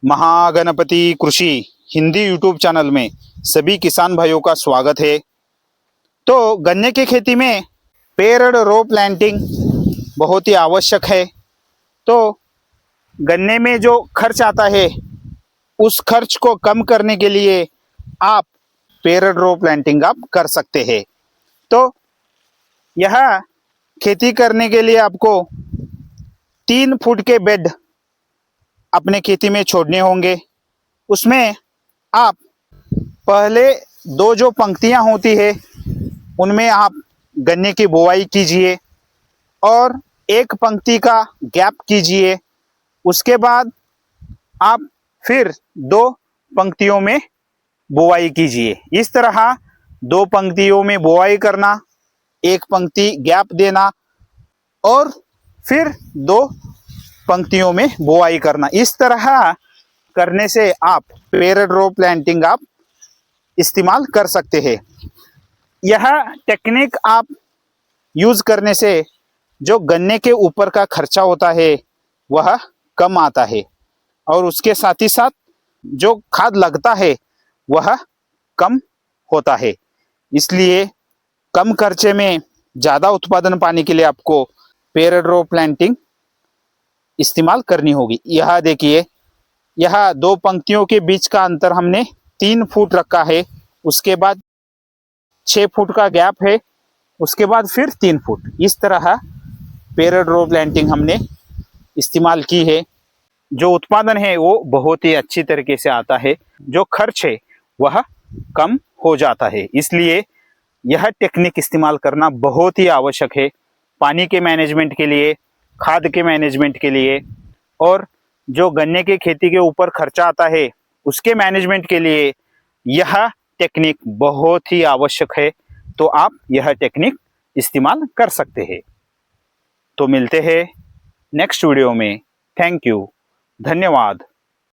महागणपति कृषि Hindi YouTube channel में सभी किसान भाइयों का स्वागत है। तो गन्ने की खेती में पेयर्ड रो प्लांटिंग बहुत ही आवश्यक है। तो गन्ने में जो खर्च आता है उस खर्च को कम करने के लिए आप पेयर्ड रो प्लांटिंग आप कर सकते हैं। तो यह खेती करने के लिए आपको 3 फुट के बेड अपने खेती में छोड़ने होंगे। उसमें आप पहले 2 जो पंक्तियां होती है उनमें आप गन्ने की बुआई कीजिए और एक पंक्ति का गैप कीजिए। उसके बाद आप फिर 2 पंक्तियों में बुआई कीजिए। इस तरह 2 पंक्तियों में बुआई करना, एक पंक्ति गैप देना और फिर 2 पंक्तियों में बुआई करना। इस तरह करने से आप पेयर्ड रो प्लांटिंग आप इस्तेमाल कर सकते हैं। यह टेक्निक आप यूज करने से जो गन्ने के ऊपर का खर्चा होता है वह कम आता है और उसके साथ ही साथ जो खाद लगता है वह कम होता है। इसलिए कम खर्चे में ज़्यादा उत्पादन पाने के लिए आपको पेयर्ड रो प्लांटिंग इस्तेमाल करनी होगी। यह देखिए, यह 2 पंक्तियों के बीच का अंतर हमने 3 फुट रखा है। उसके बाद 6 फुट का गैप है, उसके बाद फिर 3 फुट। इस तरह पेयर्ड रो प्लांटिंग हमने इस्तेमाल की है। जो उत्पादन है वो बहुत ही अच्छी तरीके से आता है, जो खर्च है वह कम हो जाता है। इसलिए यह टेक्निक इस्तेमाल करना बहुत ही आवश्यक है पानी के मैनेजमेंट के लिए, खाद के मैनेजमेंट के लिए और जो गन्ने की खेती के ऊपर खर्चा आता है उसके मैनेजमेंट के लिए यह टेक्निक बहुत ही आवश्यक है। तो आप यह टेक्निक इस्तेमाल कर सकते हैं। तो मिलते हैं नेक्स्ट वीडियो में। थैंक यू, धन्यवाद।